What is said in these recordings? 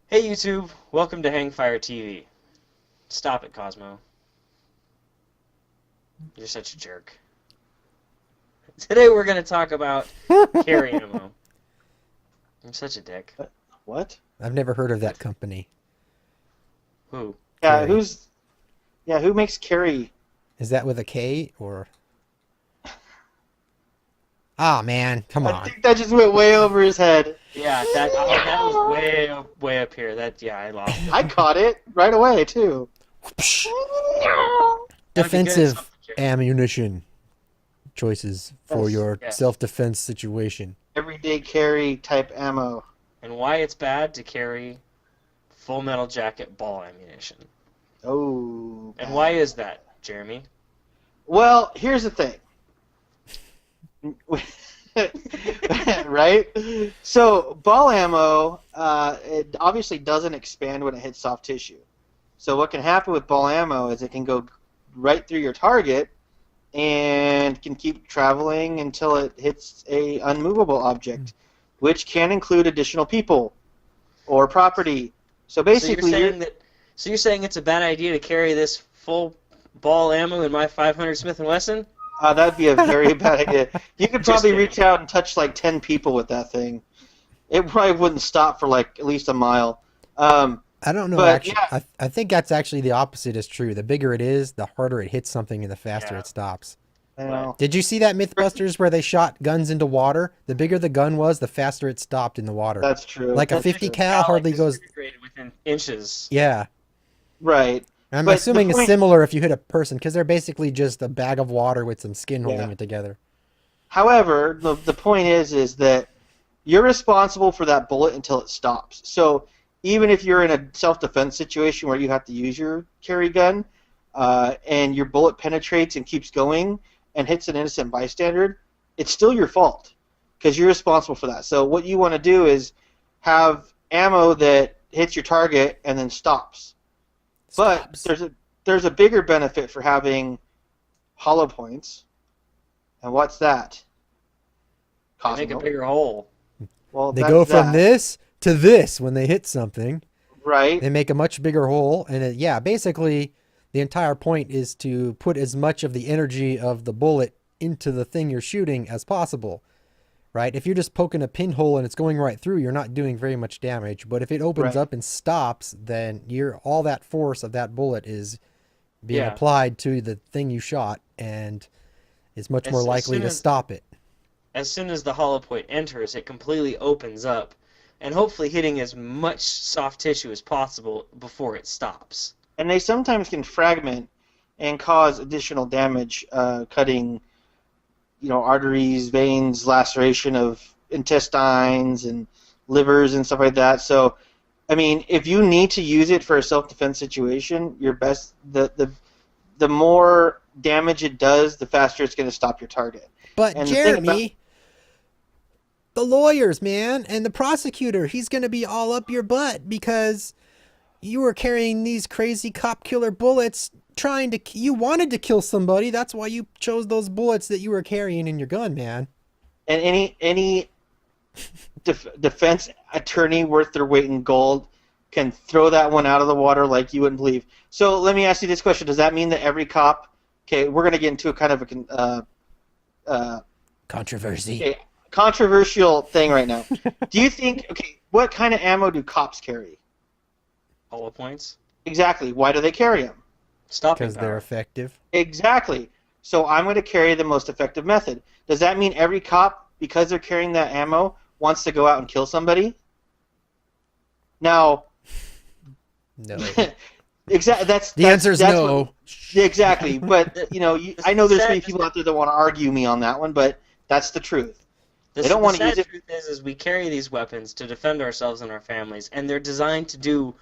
Hey YouTube, welcome to Hangfire TV. Stop it, Cosmo. You're such a jerk. Today we're going to talk about carry ammo. I'm such a dick. What? I've never heard of that company. Who? Yeah, Carry. who makes carry? Is that with a K or? Ah, man, come I on. think that just went way over his head. Yeah, that was way up here. I lost it. I caught it right away too. Gotta be good at Defensive something, Jerry. ammunition choices for Yes, your yes. self-defense situation. Everyday carry type ammo. And why it's bad to carry Full Metal Jacket ball ammunition. Oh. And why is that, Jeremy? Well, here's the thing. Right? So, ball ammo, it obviously doesn't expand when it hits soft tissue. So what can happen with ball ammo is it can go right through your target and can keep traveling until it hits a unmovable object, which can include additional people or property. So basically, So you're saying it's a bad idea to carry this full ball ammo in my 500 Smith & Wesson? that'd be a very bad idea. You could Just probably kidding. reach out and touch like 10 people with that thing. It probably wouldn't stop for like at least a mile. I don't know, But, actually. yeah. I think that's actually the opposite is true. The bigger it is, the harder it hits something and the faster Yeah. it stops. You know, Did you see that Mythbusters where they shot guns into water? The bigger the gun was, the faster it stopped in the water. that's true. Like a That's 50 true. cal hardly goes. Disintegrated within inches. Yeah. Right. I'm But the assuming it's point- similar if you hit a person because they're basically just a bag of water with some skin holding Yeah. it together. However, the point is that you're responsible for that bullet until it stops. So even if you're in a self-defense situation where you have to use your carry gun, and your bullet penetrates and keeps going and hits an innocent bystander, it's still your fault because you're responsible for that. So what you want to do is have ammo that hits your target and then stops. But Stops. there's a bigger benefit for having hollow points. And what's that? They make a Cosmo. bigger hole. Well, They that's go from that, this to this when they hit something. right? They make a much bigger hole, and yeah, basically, the entire point is to put as much of the energy of the bullet into the thing you're shooting as possible, right? If you're just poking a pinhole and it's going right through, you're not doing very much damage. But if it opens Right. up and stops, then all that force of that bullet is being Yeah. applied to the thing you shot, and is much more As likely soon to as- stop it. As soon as the hollow point enters, it completely opens up, and hopefully hitting as much soft tissue as possible before it stops. And they sometimes can fragment and cause additional damage, cutting, arteries, veins, laceration of intestines and livers and stuff like that. So, I mean, if you need to use it for a self-defense situation, the more damage it does, the faster it's going to stop your target. But And the thing Jeremy, the lawyers, man, and the prosecutor, he's going to be all up your butt because you were carrying these crazy cop killer bullets you wanted to kill somebody. That's why you chose those bullets that you were carrying in your gun, man. And any defense attorney worth their weight in gold can throw that one out of the water like you wouldn't believe. So let me ask you this question: does that mean that every cop? Okay, we're going to get into a kind of a Controversy. okay, controversial thing right now. Do you think? Okay, what kind of ammo do cops carry? Hollow points? Exactly. Why do they carry them? Stopping Because they're power. effective. Exactly. So I'm going to carry the most effective method. Does that mean every cop, because they're carrying that ammo, wants to go out and kill somebody? Now, No. exactly. The answer is that's no. what- exactly. But I know there's many Sad- people out there that want to argue me on that one, but that's the truth. The, They don't the wanna sad use it- truth is we carry these weapons to defend ourselves and our families, and they're designed to do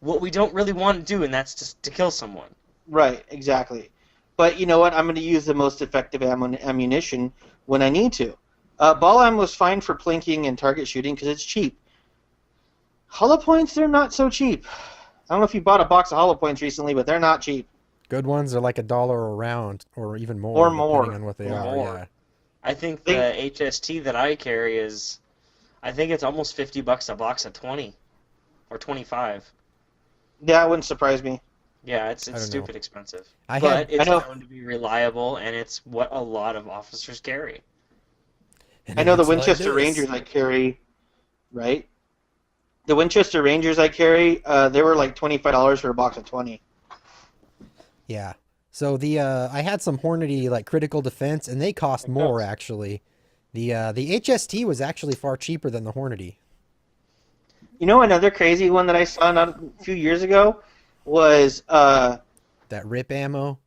what we don't really want to do, and that's just to kill someone. Right. Exactly. But you know what? I'm going to use the most effective ammunition when I need to. Ball ammo is fine for plinking and target shooting because it's cheap. Hollow points, they're not so cheap. I don't know if you bought a box of hollow points recently, but they're not cheap. Good ones are like $1 a round, or even more, Or more. depending on what they Or are. more. Yeah. I think the HST that I carry I think it's almost $50 a box of 20. or 25. That wouldn't surprise me. Yeah, it's don't know. stupid expensive. I But had, it's I know- known to be reliable, and it's what a lot of officers carry. and I it know the looks like Winchester this. Rangers I carry, right? The Winchester Rangers I carry, they were like $25 for a box of 20. Yeah. So the I had some Hornady like critical defense, and they cost more actually. The HST was actually far cheaper than the Hornady. You know, another crazy one that I saw not a few years ago was That rip ammo.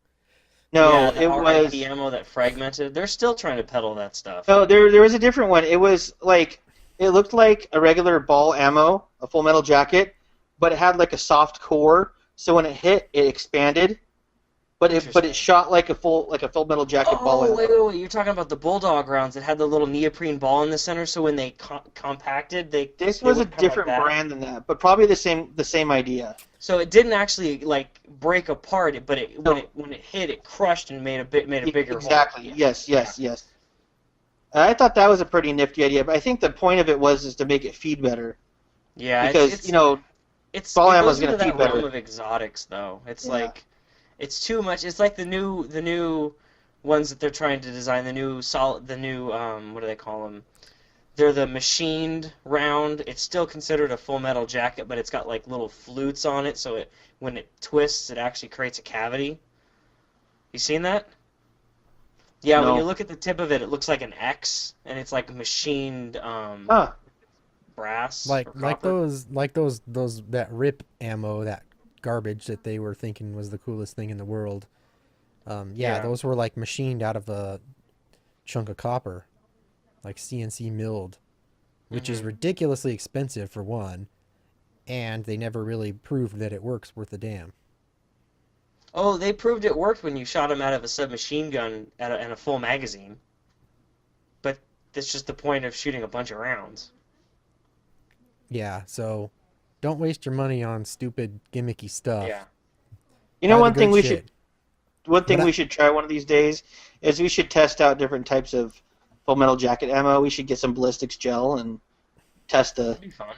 no, Yeah, the it was RIP ammo that fragmented. They're still trying to peddle that stuff. no, there was a different one. It was like it looked like a regular ball ammo, a Full Metal Jacket, but it had like a soft core, so when it hit, it expanded. But it Interesting. shot like a Full Metal Jacket ball Oh, ammo. wait. You're talking about the Bulldog rounds that had the little neoprene ball in the center, so when they compacted, This they was a would come like different that. brand than that, but probably the same idea. So it didn't actually like break apart, but No. when it hit, it crushed and made a bigger Exactly. hole. Yes. I thought that was a pretty nifty idea, but I think the point of it was to make it feed better Yeah, because it's you know it's ball it ammo's goes into gonna that feed better. realm of exotics though. It's Yeah. like it's too much. It's like the new ones that they're trying to design. The new what do they call them? They're the machined round. It's still considered a Full Metal Jacket, but it's got like little flutes on it, so when it twists, it actually creates a cavity. You seen that? Yeah, No. when you look at the tip of it, it looks like an X, and it's like machined Huh. brass. Like or like copper. those that rip ammo, that garbage that they were thinking was the coolest thing in the world. Yeah, Yeah. those were like machined out of a chunk of copper, like CNC milled, which is Mhm. ridiculously expensive for one, and they never really proved that it works worth a damn. Oh, they proved it worked when you shot them out of a submachine gun and a full magazine. But that's just the point of shooting a bunch of rounds. Yeah, so don't waste your money on stupid gimmicky stuff. Yeah. You know, Buy the one thing good we shit. should But we should try one of these days is we should test out different types of Full Metal Jacket ammo. We should get some ballistics gel and test the. That'd be fun.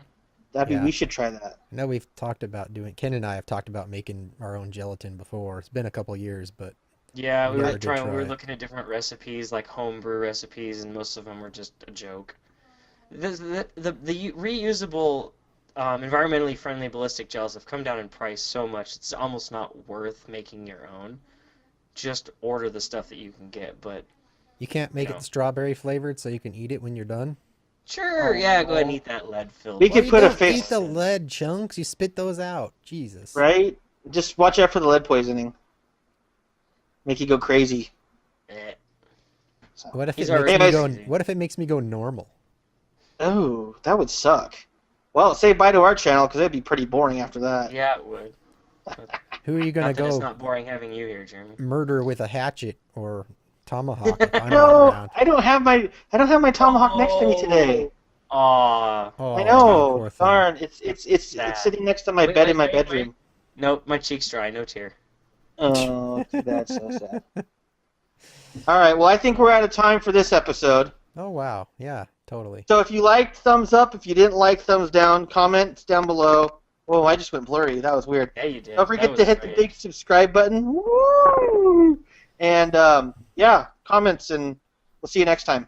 Yeah. We should try that. I know we've talked about Ken and I have talked about making our own gelatin before. It's been a couple years, but Yeah, we Never were did trying. We try were it. looking at different recipes, like homebrew recipes, and most of them were just a joke. The reusable, environmentally friendly ballistic gels have come down in price so much it's almost not worth making your own. Just order the stuff that you can get. But you can't make No. it strawberry flavored so you can eat it when you're done. sure, Oh, yeah, go ahead and no. eat that lead filled. We Well, could you put a don't face- eat the lead chunks. You spit those out. Jesus. Right? Just watch out for the lead poisoning. Make you go crazy. Eh. What if He's it makes me already go? crazy. What if it makes me go normal? Oh, that would suck. Well, say bye to our channel because that'd be pretty boring after that. Yeah, it would. Who are you gonna Not that it's go not boring having you here, Jeremy. murder with a hatchet or tomahawk? If I'm not No, around? I don't have my tomahawk next to me today. Aw. Oh, I know. poor thing. Darn, it's Sad. sitting next to my Wait, bed wait, in my wait, bedroom. Nope, my cheek's dry, no tear. Oh, too bad, so sad. All right, well, I think we're out of time for this episode. Oh wow, yeah, totally. So if you liked, thumbs up. If you didn't like, thumbs down. Comments down below. Whoa, I just went blurry. That was weird. Yeah, you did. Don't That forget was to hit great. the big subscribe button. Woo! And yeah, comments, and we'll see you next time.